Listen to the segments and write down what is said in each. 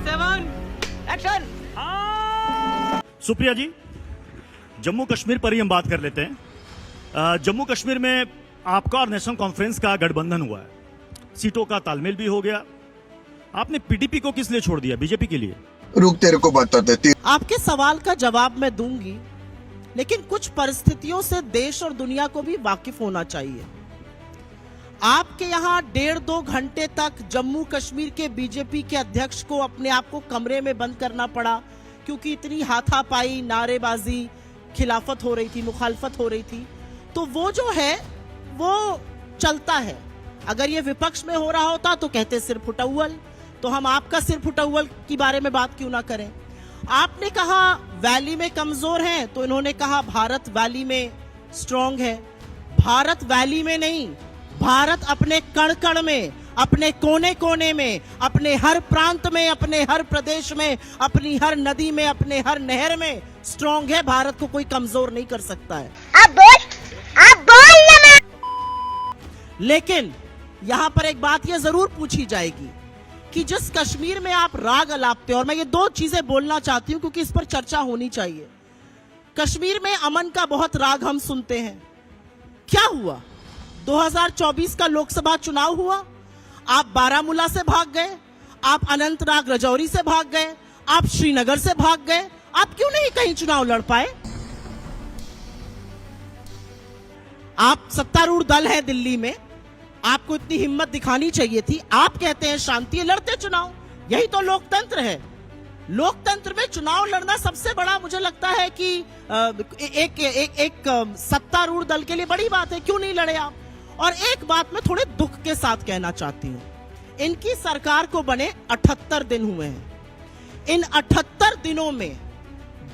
7 action. Supriya जी, जम्मू कश्मीर पर ही हम बात कर लेते हैं। जम्मू कश्मीर में आपका और नेशनल कॉन्फ्रेंस का गठबंधन हुआ है, सीटों का तालमेल भी हो गया। आपने पीडीपी को किस लिए छोड़ दिया, बीजेपी के लिए? रुक, तेरे को बता देती। आपके सवाल का जवाब मैं दूंगी, लेकिन कुछ परिस्थितियों से देश और दुनिया को भी वाकिफ होना चाहिए। आपके यहाँ 1.5-2 घंटे तक जम्मू कश्मीर के बीजेपी के अध्यक्ष को अपने आप को कमरे में बंद करना पड़ा, क्योंकि इतनी हाथापाई, नारेबाजी, खिलाफत हो रही थी, मुखालफत हो रही थी। तो वो जो है वो चलता है। अगर ये विपक्ष में हो रहा होता तो कहते सिर फुटौल, तो हम आपका सिर फुटौल के बारे में बात क्यों ना करें। आपने कहा वैली में कमजोर हैं, तो इन्होंने कहा भारत वैली में स्ट्रांग है। भारत वैली में नहीं, भारत अपने कण कण में, अपने कोने कोने में, अपने हर प्रांत में, अपने हर प्रदेश में, अपनी हर नदी में, अपने हर नहर में स्ट्रांग है। भारत को कोई कमजोर नहीं कर सकता है। आप बोल ना। लेकिन यहां पर एक बात यह जरूर पूछी जाएगी कि जिस कश्मीर में आप राग अलापते, और मैं ये 2 चीजें बोलना चाहती हूं क्योंकि इस पर चर्चा होनी चाहिए। कश्मीर में अमन का बहुत राग हम सुनते हैं। क्या हुआ? 2024 का लोकसभा चुनाव हुआ, आप बारामूला से भाग गए, आप अनंतनाग राजौरी से भाग गए, आप श्रीनगर से भाग गए, आप क्यों नहीं कहीं चुनाव लड़ पाए? आप सत्तारूढ़ दल है दिल्ली में, आपको इतनी हिम्मत दिखानी चाहिए थी। आप कहते हैं शांति, लड़ते चुनाव, यही तो लोकतंत्र है। लोकतंत्र में चुनाव लड़ना सबसे बड़ा, मुझे लगता है कि एक सत्तारूढ़ दल के लिए बड़ी बात है। क्यों नहीं लड़े आप? और एक बात मैं थोड़े दुख के साथ कहना चाहती हूं, इनकी सरकार को बने 78 दिन हुए हैं। इन 78 दिनों में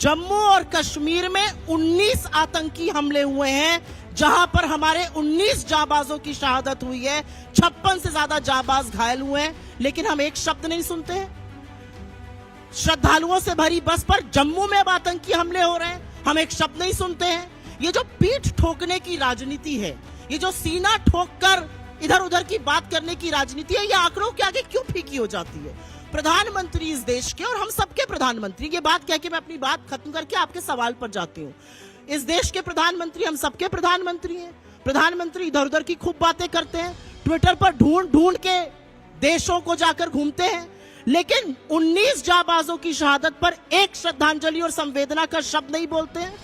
जम्मू और कश्मीर में 19 आतंकी हमले हुए हैं, जहां पर हमारे 19 जाबाजों की शहादत हुई है, 56 से ज्यादा जाबाज घायल हुए हैं, लेकिन हम एक शब्द नहीं सुनते हैं। श्रद्धालुओं से भरी बस पर जम्मू में अब आतंकी हमले हो रहे हैं, हम एक शब्द नहीं सुनते हैं। ये जो पीठ ठोकने की राजनीति है, ये जो सीना ठोक कर इधर उधर की बात करने की राजनीति है, ये आंकड़ों के आगे क्यों फीकी हो जाती है? प्रधानमंत्री इस देश के, और हम सबके प्रधानमंत्री, ये बात कह के मैं अपनी बात खत्म करके आपके सवाल पर जाती हूँ। इस देश के प्रधानमंत्री हम सबके प्रधानमंत्री हैं। प्रधानमंत्री इधर उधर की खूब बातें करते हैं, ट्विटर पर ढूंढ ढूंढ के देशों को जाकर घूमते हैं, लेकिन 19 जाबाजों की शहादत पर एक श्रद्धांजलि और संवेदना का शब्द नहीं बोलते हैं।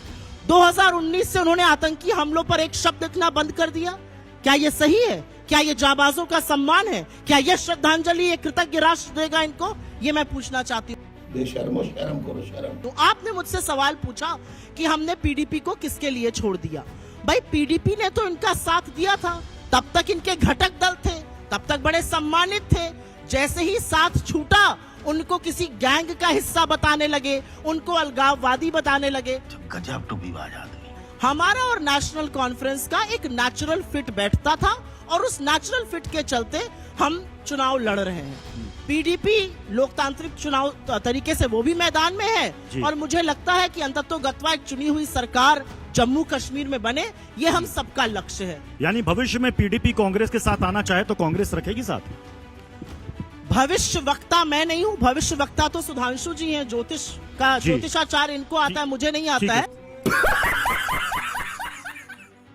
2019 से उन्होंने आतंकी हमलों पर एक शब्द लिखना बंद कर दिया। क्या यह सही है? क्या यह जाबाजों का सम्मान है? क्या यह श्रद्धांजलि एक कृतज्ञ राष्ट्र देगा इनको? ये मैं पूछना चाहती हूँ। बेशर्मो, शर्म करो, शर्म। तो आपने मुझसे सवाल पूछा कि हमने पीडीपी को किसके लिए छोड़ दिया। भाई, पीडीपी ने तो इनका साथ दिया था, तब तक इनके घटक दल थे, तब तक बड़े सम्मानित थे। जैसे ही साथ छूटा, उनको किसी गैंग का हिस्सा बताने लगे, उनको अलगाववादी बताने लगे। गजब टूपीबाज आदमी। हमारा और नेशनल कॉन्फ्रेंस का एक नेचुरल फिट बैठता था, और उस नेचुरल फिट के चलते हम चुनाव लड़ रहे हैं। पीडीपी लोकतांत्रिक चुनाव तरीके से वो भी मैदान में है, और मुझे लगता है कि अंततोगत्वा एक चुनी हुई सरकार जम्मू कश्मीर में बने, ये हम सबका लक्ष्य है। यानी भविष्य में पीडीपी कांग्रेस के साथ आना चाहे तो कांग्रेस रखेगी साथ? भविष्य वक्ता मैं नहीं हूँ, भविष्य वक्ता तो सुधांशु जी हैं, ज्योतिषाचार्य इनको आता है, मुझे नहीं आता है।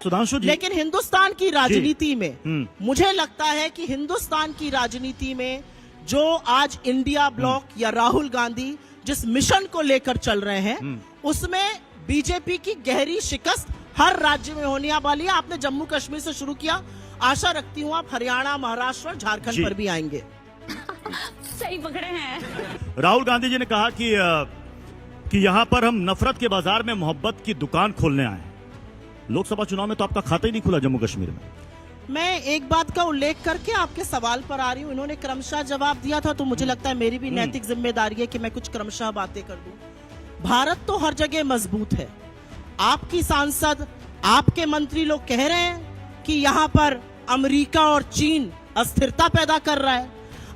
सुधांशु जी, लेकिन हिंदुस्तान की राजनीति में मुझे लगता है कि हिंदुस्तान की राजनीति में जो आज इंडिया ब्लॉक या राहुल गांधी जिस मिशन को लेकर चल रहे हैं, उसमें बीजेपी की गहरी शिकस्त हर राज्य में होने वाली है। आपने जम्मू कश्मीर से शुरू किया, आशा रखती हूँ आप हरियाणा, महाराष्ट्र और झारखंड पर भी आएंगे। सही पकड़े हैं। राहुल गांधी जी ने कहा कि यहाँ पर हम नफरत के बाजार में मोहब्बत की दुकान खोलने आए हैं। लोकसभा चुनाव में तो आपका खाता ही नहीं खुला जम्मू कश्मीर में। मैं एक बात का उल्लेख करके आपके सवाल पर आ रही हूँ। इन्होंने क्रमशः जवाब दिया था, तो मुझे लगता है मेरी भी नैतिक जिम्मेदारी है कि मैं कुछ क्रमशः बातें कर दूं। भारत तो हर जगह मजबूत है। आपकी सांसद, आपके मंत्री लोग कह रहे हैं कि यहाँ पर अमेरिका और चीन अस्थिरता पैदा कर रहा है।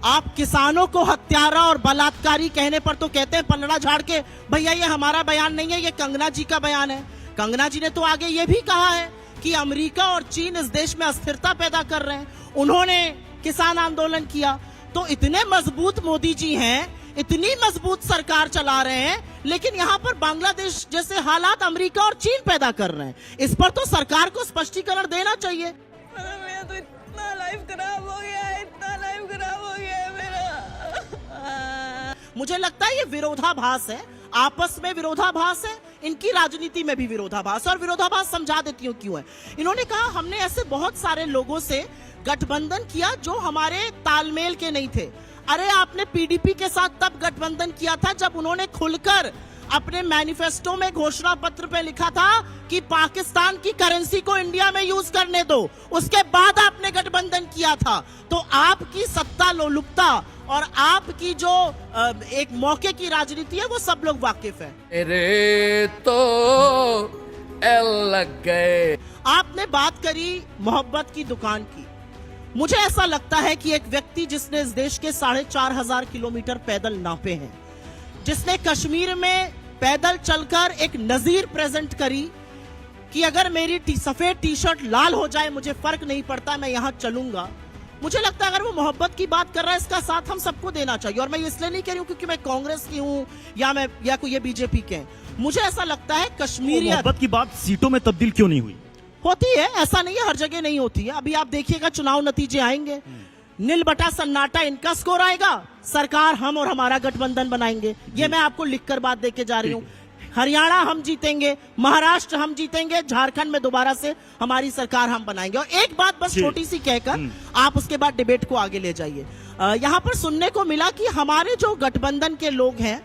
आप किसानों को हत्यारा और बलात्कारी कहने पर तो कहते हैं पलड़ा झाड़ के, भैया ये हमारा बयान नहीं है, ये कंगना जी का बयान है। कंगना जी ने तो आगे ये भी कहा है कि अमेरिका और चीन इस देश में अस्थिरता पैदा कर रहे हैं। उन्होंने किसान आंदोलन किया। तो इतने मजबूत मोदी जी हैं इतनी मजबूत सरकार चला रहे हैं, लेकिन यहां पर बांग्लादेश जैसे हालात अमेरिका और चीन पैदा कर रहे हैं। इस पर तो सरकार को स्पष्टीकरण देना चाहिए। मेरा तो इतना लाइफ खराब हो गया है, इतना लाइफ खराब हो गया है मेरा। मुझे लगता है ये विरोधाभास है, आपस में विरोधाभास है, इनकी राजनीति में भी विरोधाभास है। और विरोधाभास समझा देती हूँ क्यों है। इन्होंने कहा हमने ऐसे बहुत सारे लोगों से गठबंधन किया जो हमारे तालमेल के नहीं थे। अरे आपने पीडीपी के साथ तब गठबंधन किया था जब उन्होंने खुलकर अपने मैनिफेस्टो में घोषणा पत्र पे लिखा था कि पाकिस्तान की करेंसी को इंडिया में यूज करने दो। उसके बाद आपने गठबंधन किया था। तो आपकी सत्ता लोलुपता और आपकी जो एक मौके की राजनीति है वो सब लोग वाकिफ है। मेरे तो एल लग गए। आपने बात करी मोहब्बत की दुकान की। मुझे ऐसा लगता है कि एक व्यक्ति जिसने इस देश के 4,500 किलोमीटर पैदल नापे हैं, जिसने कश्मीर में पैदल चलकर एक नजीर प्रेजेंट करी कि अगर मेरी सफेद टी शर्ट लाल हो जाए मुझे फर्क नहीं पड़ता, मैं यहां चलूंगा। मुझे लगता है अगर वो मोहब्बत की बात कर रहा है, इसका साथ हम सबको देना चाहिए। और मैं इसलिए नहीं कह रही हूं क्योंकि मैं कांग्रेस की हूं या कोई ये बीजेपी के हैं। मुझे ऐसा लगता है कश्मीरियत मोहब्बत की बात सीटों में तब्दील क्यों नहीं हुई? होती है, ऐसा नहीं है हर जगह नहीं होती है। अभी आप देखिएगा चुनाव नतीजे आएंगे, नील बटा सन्नाटा इनका स्कोर आएगा, सरकार हम और हमारा गठबंधन बनाएंगे। ये मैं आपको लिखकर बात देके जा रही हूँ। हरियाणा हम जीतेंगे, महाराष्ट्र हम जीतेंगे, झारखंड में दोबारा से हमारी सरकार हम बनाएंगे। और एक बात बस छोटी सी कहकर आप उसके बाद डिबेट को आगे ले जाइए। यहाँ पर सुनने को मिला कि हमारे जो गठबंधन के लोग हैं,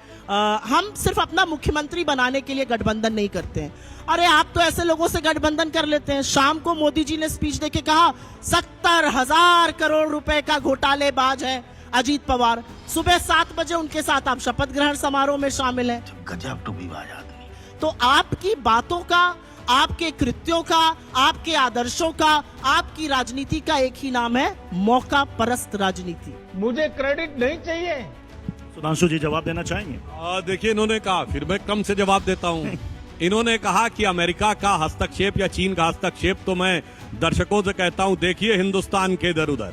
हम सिर्फ अपना मुख्यमंत्री बनाने के लिए गठबंधन नहीं करते हैं। अरे आप तो ऐसे लोगों से गठबंधन कर लेते हैं। शाम को मोदी जी ने स्पीच देके कहा 70,000 करोड़ रुपए का घोटालेबाज है अजीत पवार। सुबह 7 बजे उनके साथ आप शपथ ग्रहण समारोह में शामिल हैं। गजब टूबीबाज आदमी। तो आपकी बातों का, आपके कृत्यों का, आपके आदर्शों का, आपकी राजनीति का एक ही नाम है मौका परस्त राजनीति। मुझे क्रेडिट नहीं चाहिए। सुधांशु जी जवाब देना चाहेंगे? देखिए, इन्होंने कहा, फिर मैं कम से जवाब देता हूं। इन्होंने कहा कि अमेरिका का हस्तक्षेप या चीन का हस्तक्षेप, तो मैं दर्शकों से कहता हूं, देखिए हिंदुस्तान के इधर उधर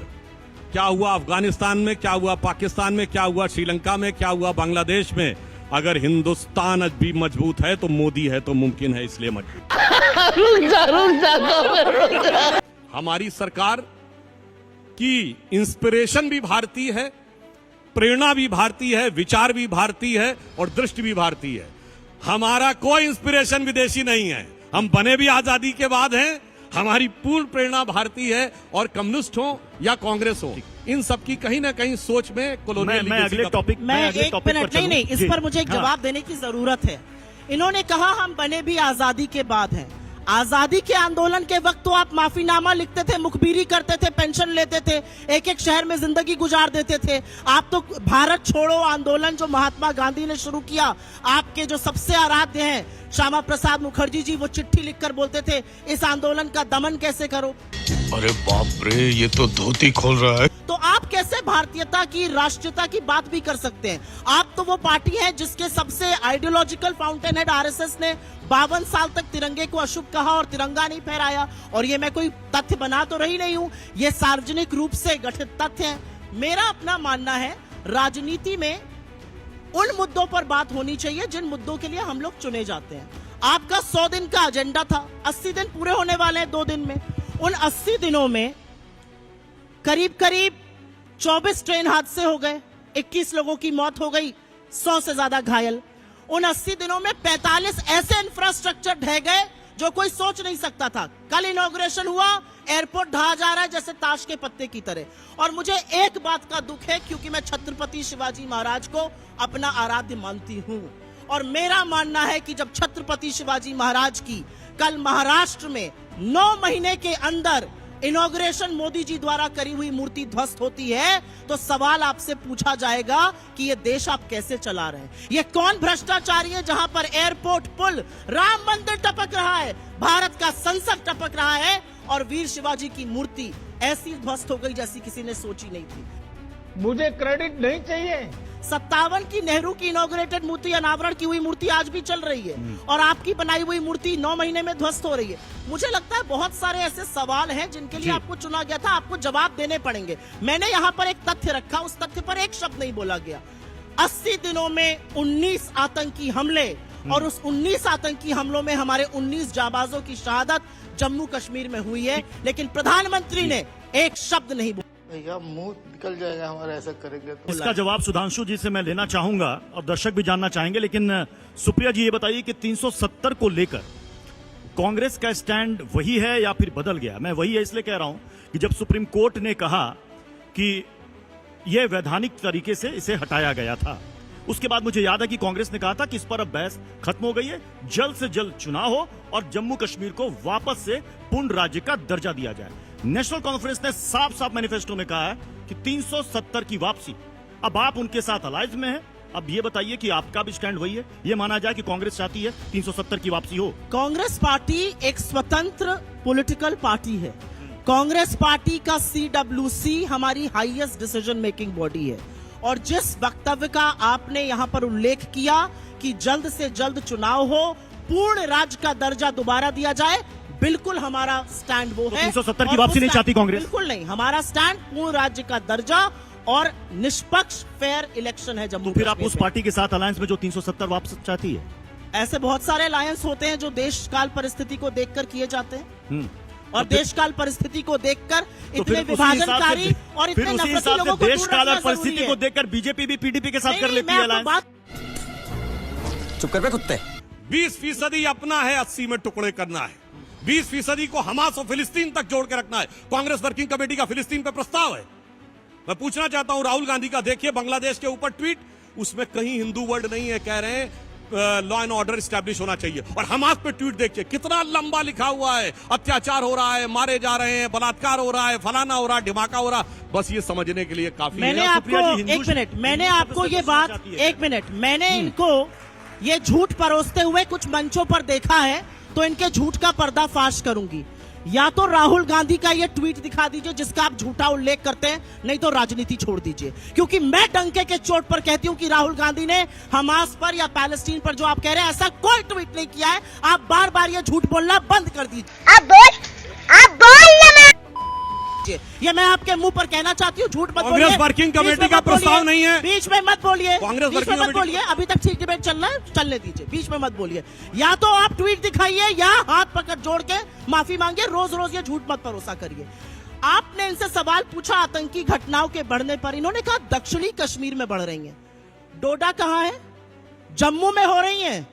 क्या हुआ, अफगानिस्तान में क्या हुआ, पाकिस्तान में क्या हुआ, श्रीलंका में क्या हुआ, बांग्लादेश में। अगर हिंदुस्तान आज भी मजबूत है तो मोदी है तो मुमकिन है, इसलिए मजबूत। हमारी सरकार की इंस्पिरेशन भी भारतीय है, प्रेरणा भी भारतीय है, विचार भी भारतीय है और दृष्टि भी भारतीय है। हमारा कोई इंस्पिरेशन विदेशी नहीं है। हम बने भी आजादी के बाद हैं। हमारी पूर्ण प्रेरणा भारतीय है। और कम्युनिस्ट हो या कांग्रेस हो, इन सब की कहीं ना कहीं सोच में मैं अगले टॉपिक मैं एक मिनट नहीं, इस पर मुझे एक जवाब देने की जरूरत है। इन्होंने कहा हम बने भी आजादी के बाद हैं। आजादी के आंदोलन के वक्त तो आप माफीनामा लिखते थे, मुखबिरी करते थे, पेंशन लेते थे, एक एक शहर में जिंदगी गुजार देते थे। आप तो भारत छोड़ो आंदोलन जो महात्मा गांधी ने शुरू किया, आपके जो सबसे आराध्य हैं श्यामा प्रसाद मुखर्जी जी, वो चिट्ठी लिखकर बोलते थे इस आंदोलन का दमन कैसे करो। अरे बाप रे, ये तो धोती खोल रहा है। तो आप कैसे भारतीयता की, राष्ट्रीयता की बात भी कर सकते हैं? आप तो वो पार्टी है जिसके सबसे आइडियोलॉजिकल फाउंटेन हेड आरएसएस ने 52 साल तक तिरंगे को अशुभ कहा और तिरंगा नहीं फहराया। और ये मैं कोई तथ्य बना तो रही नहीं हूं, ये सार्वजनिक रूप से गठित तथ्य है। मेरा अपना मानना है राजनीति में उन मुद्दों पर बात होनी चाहिए जिन मुद्दों के लिए हम लोग चुने जाते हैं। आपका 100 दिन का एजेंडा था, 80 दिन पूरे होने वाले हैं 2 दिन में। उन 80 दिनों में करीब करीब 24 ट्रेन हादसे हो गए, 21 लोगों की मौत हो गई, 100 से ज्यादा घायल। उन 80 दिनों में 45 ऐसे इंफ्रास्ट्रक्चर ढह गए जो कोई सोच नहीं सकता था। कल इनॉग्रेशन हुआ, एयरपोर्ट ढहा जा रहा है जैसे ताश के पत्ते की तरह। और मुझे एक बात का दुख है क्योंकि मैं छत्रपति शिवाजी महाराज को अपना आराध्य मानती हूं। और मेरा मानना है कि जब छत्रपति शिवाजी महाराज की कल महाराष्ट्र में 9 महीने के अंदर इनॉग्रेशन मोदी जी द्वारा करी हुई मूर्ति ध्वस्त होती है, तो सवाल आपसे पूछा जाएगा कि ये देश आप कैसे चला रहे हैं। ये कौन भ्रष्टाचारी है जहां पर एयरपोर्ट, पुल, राम मंदिर टपक रहा है, भारत का संसद टपक रहा है और वीर शिवाजी की मूर्ति ऐसी ध्वस्त हो गई जैसी किसी ने सोची नहीं थी। मुझे क्रेडिट नहीं चाहिए। 57 की नेहरू की इनॉग्रेटेड मूर्ति, अनावरण की हुई मूर्ति आज भी चल रही है और आपकी बनाई हुई मूर्ति 9 महीने में ध्वस्त हो रही है। मुझे लगता है बहुत सारे ऐसे सवाल हैं जिनके लिए आपको चुना गया था, आपको जवाब देने पड़ेंगे। मैंने यहाँ पर एक तथ्य रखा, उस तथ्य पर एक शब्द नहीं बोला गया। 80 दिनों में 19 आतंकी हमले और उस 19 आतंकी हमलों में हमारे 19 जाबाजों की शहादत जम्मू कश्मीर में हुई है, लेकिन प्रधानमंत्री ने एक शब्द नहीं बोला। भैया मुंह निकल जाएगा हमारा ऐसा करेंगे तो। इसका जवाब सुधांशु जी से मैं लेना चाहूंगा और दर्शक भी जानना चाहेंगे, लेकिन सुप्रिया जी ये बताइए कि 370 को लेकर कांग्रेस का स्टैंड वही है या फिर बदल गया? मैं वही है इसलिए कह रहा हूं कि जब सुप्रीम कोर्ट ने कहा कि यह वैधानिक तरीके से इसे हटाया गया था, उसके बाद मुझे याद है कि कांग्रेस ने कहा था कि इस पर अब बहस खत्म हो गई है, जल्द से जल्द चुनाव हो और जम्मू कश्मीर को वापस से पूर्ण राज्य का दर्जा दिया जाए। नेशनल कॉन्फ्रेंस ने साफ साफ मैनिफेस्टो में कहा है कि 370 की वापसी। अब आप उनके साथ अलायंस में हैं, अब ये बताइए कि आपका भी स्टैंड वही है? ये माना जाए कि कांग्रेस चाहती है 370 की वापसी हो? कांग्रेस पार्टी एक स्वतंत्र पॉलिटिकल पार्टी है। कांग्रेस पार्टी का CWC हमारी हाईएस्ट डिसीजन मेकिंग बॉडी है, और जिस वक्तव्य का आपने यहां पर उल्लेख किया कि जल्द से जल्द चुनाव हो, पूर्ण राज्य का दर्जा दोबारा दिया जाए, बिल्कुल हमारा स्टैंड वो है। 370 की वापसी नहीं चाहती कांग्रेस? बिल्कुल नहीं, हमारा स्टैंड पूर्ण राज्य का दर्जा और निष्पक्ष फेयर इलेक्शन है जम्मू। फिर आप उस पार्टी के साथ अलायंस में जो 370 वापस चाहती है? ऐसे बहुत सारे अलायंस होते हैं जो देश काल परिस्थिति को देखकर किए जाते हैं, और देश काल परिस्थिति को देखकर इतने विभाजनकारी और इतने नफरती लोगों को देश काल और परिस्थिति को देखकर बीजेपी भी पीडीपी के साथ कर लेती है अलायंस। चुप कर बे कुत्ते। 20% अपना है, 80 में टुकड़े करना है। 20% को हमास और फिलिस्तीन तक जोड़ के रखना है। कांग्रेस वर्किंग कमेटी का फिलिस्तीन पे प्रस्ताव है। मैं पूछना चाहता हूं राहुल गांधी का, देखिए बांग्लादेश के ऊपर ट्वीट, उसमें कहीं हिंदू वर्ड नहीं है, कह रहे हैं लॉ एंड ऑर्डर स्टैब्लिश होना चाहिए। और हमास पे ट्वीट देखिए कितना लंबा लिखा हुआ है, अत्याचार हो रहा है, मारे जा रहे हैं, बलात्कार हो रहा है, फलाना हो रहा है, ढिमाका हो रहा है। बस ये समझने के लिए काफी मैंने है। आपको एक मिनट, मैंने आपको ये बात, एक मिनट, मैंने इनको ये झूठ परोसते हुए कुछ मंचों पर देखा है, तो इनके झूठ का पर्दाफाश करूंगी। या तो राहुल गांधी का ये ट्वीट दिखा दीजिए जिसका आप झूठा उल्लेख करते हैं, नहीं तो राजनीति छोड़ दीजिए, क्योंकि मैं डंके के चोट पर कहती हूं कि राहुल गांधी ने हमास पर या पैलेस्टीन पर जो आप कह रहे हैं ऐसा कोई ट्वीट नहीं किया है। आप बार बार ये झूठ बोलना बंद कर दीजिए। आप बोल ये मैं आपके मुंह पर कहना चाहती हूँ, झूठ मत बोलिए। कांग्रेस वर्किंग कमेटी का प्रस्ताव नहीं है, बीच में मत बोलिए, कांग्रेस बीच में मत बोलिए। अभी तक ठीक डिबेट चल रहा है, चलने दीजिए, बीच में मत बोलिए। या तो आप ट्वीट दिखाइए या हाथ पकड़ जोड़ के माफी मांगिए। रोज रोज ये झूठ मत भरोसा करिए। आपने इनसे सवाल पूछा आतंकी घटनाओं के बढ़ने पर, इन्होंने कहा दक्षिणी कश्मीर में बढ़ रही है। डोडा कहां है? जम्मू में हो रही है।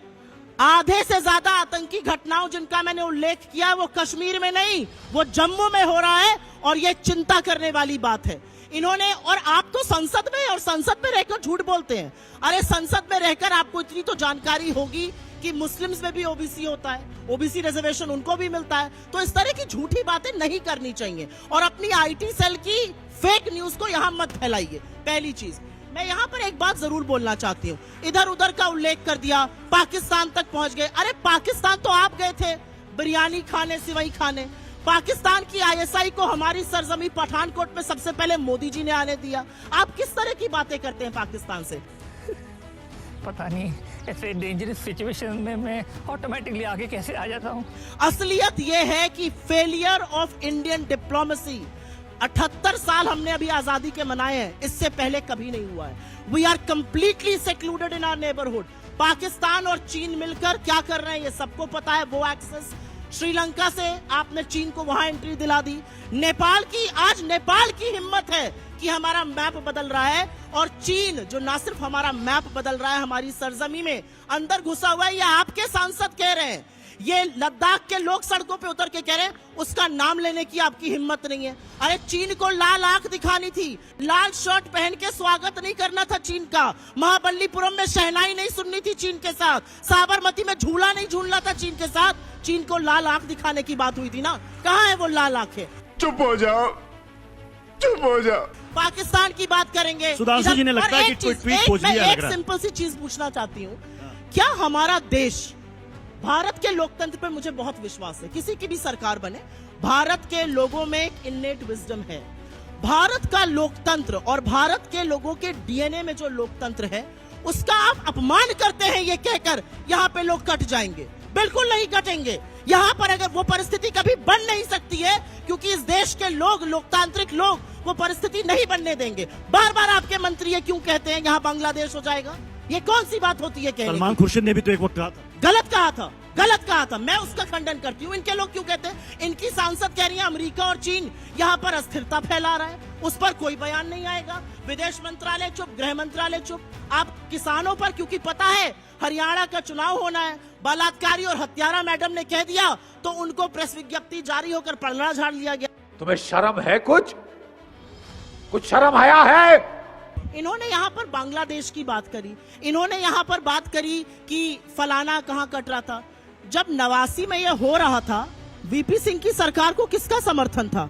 आधे से ज्यादा आतंकी घटनाओं जिनका मैंने उल्लेख किया वो कश्मीर में नहीं, वो जम्मू में हो रहा है, और ये चिंता करने वाली बात है। इन्होंने, और आप तो संसद में और संसद में रहकर झूठ बोलते हैं। अरे संसद में रहकर आपको इतनी तो जानकारी होगी कि मुस्लिम्स में भी ओबीसी होता है, ओबीसी रिजर्वेशन उनको भी मिलता है। तो इस तरह की झूठी बातें नहीं करनी चाहिए, और अपनी आईटी सेल की फेक न्यूज को यहां मत फैलाइए। पहली चीज, मैं यहां पर एक बात जरूर बोलना चाहती हूं। इधर उधर का उल्लेख कर दिया, पाकिस्तान तक पहुंच गए। अरे पाकिस्तान तो आप गए थे बिरयानी खाने, सिवई खाने। पाकिस्तान की ISI को हमारी सरजमी पठानकोट में सबसे पहले मोदी जी ने आने दिया। आप किस तरह की बातें करते हैं पाकिस्तान से? पता नहीं ऐसे डेंजरस सिचुएशन में मैं ऑटोमेटिकली आगे कैसे आ जाता हूँ। असलियत यह है कि फेलियर ऑफ इंडियन डिप्लोमेसी, 78 साल हमने अभी आजादी के मनाए हैं, इससे पहले कभी नहीं हुआ है। We are completely secluded in our neighbourhood. Pakistan और चीन मिलकर क्या कर रहे हैं ये सबको पता है। वो एक्सेस श्रीलंका से आपने चीन को वहां एंट्री दिला दी। नेपाल की, आज नेपाल की हिम्मत है कि हमारा मैप बदल रहा है, और चीन जो ना सिर्फ हमारा मैप बदल रहा है, हमारी सरजमी में अंदर घुसा हुआ है। ये आपके सांसद कह रहे हैं, ये लद्दाख के लोग सड़कों पे उतर के कह रहे हैं, उसका नाम लेने की आपकी हिम्मत नहीं है। अरे चीन को लाल आंख दिखानी थी, लाल शर्ट पहन के स्वागत नहीं करना था चीन का। महाबलीपुरम में शहनाई नहीं सुननी थी चीन के साथ, साबरमती में झूला नहीं झूलना था चीन के साथ। चीन को लाल आंख दिखाने की बात हुई थी ना, कहाँ है वो लाल आंखें? चुप हो जाओ, चुप हो जाओ। पाकिस्तान की बात करेंगे। सुधांशु जी ने लगता है कि कोई ट्वीट खोज लिया लग रहा है। एक सिंपल सी चीज पूछना चाहती हूँ, क्या हमारा देश, भारत के लोकतंत्र पर मुझे बहुत विश्वास है, किसी की भी सरकार बने, भारत के लोगों में एक इन्नेट विजडम है। भारत का लोकतंत्र और भारत के लोगों के DNA में जो लोकतंत्र है, उसका आप अपमान करते हैं ये कहकर यहां पे लोग कट जाएंगे। बिल्कुल नहीं कटेंगे। यहां पर अगर वो परिस्थिति कभी बन नहीं सकती है, क्योंकि इस देश के लोग, लोकतांत्रिक लोग, वो परिस्थिति नहीं बनने देंगे। बार बार आपके मंत्री ये क्यों कहते हैं यहां बांग्लादेश हो जाएगा? ये कौन सी बात होती है कहने सलमान की? खुर्शीद ने भी तो एक वक्त कहा था। गलत कहा था, गलत कहा था। मैं उसका खंडन करती हूँ। इनके लोग क्यों कहते हैं? इनकी सांसद कह रही है अमेरिका और चीन यहाँ पर अस्थिरता फैला रहा है, उस पर कोई बयान नहीं आएगा। विदेश मंत्रालय चुप, गृह मंत्रालय चुप। आप किसानों पर, क्योंकि पता है हरियाणा का चुनाव होना है, बलात्कारी और हत्यारा मैडम ने कह दिया तो उनको प्रेस विज्ञप्ति जारी होकर पलड़ा झाड़ लिया गया। तुम्हें शर्म है? कुछ शर्म आया है? इन्होंने यहाँ पर बांग्लादेश की बात करी, इन्होंने यहाँ पर बात करी कि फलाना कहाँ कट रहा था। जब 89 में यह हो रहा था, वीपी सिंह की सरकार को किसका समर्थन था?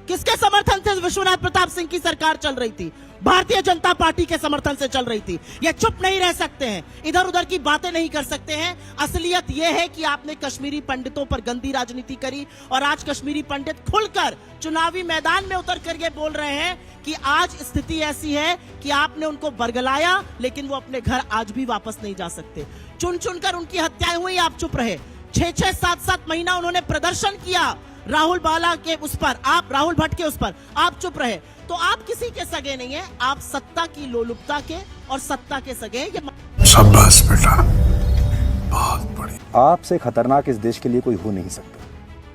किसके समर्थन से विश्वनाथ प्रताप सिंह की सरकार चल रही थी? भारतीय जनता पार्टी के समर्थन से चल रही थी। ये चुप नहीं रह सकते हैं, इधर उधर की बातें नहीं कर सकते हैं। असलियत यह है कि आपने कश्मीरी पंडितों पर गंदी राजनीति करी और आज कश्मीरी पंडित खुलकर चुनावी मैदान में उतरकर ये बोल रहे हैं कि आज स्थिति ऐसी है कि आपने उनको बरगलाया, लेकिन वो अपने घर आज भी वापस नहीं जा सकते। चुन चुनकर उनकी हत्याएं हुई, आप चुप रहे। 6-6, 7-7 महीना उन्होंने प्रदर्शन किया राहुल बाला के उस पर, आप राहुल भट्ट के उस पर, आप चुप रहे। तो आप किसी के सगे नहीं है, आप सत्ता की लोलुपता के और सत्ता के सगे हैं। ये शाबाश बेटा, बहुत बढ़िया। आपसे खतरनाक इस देश के लिए कोई हो नहीं सकता।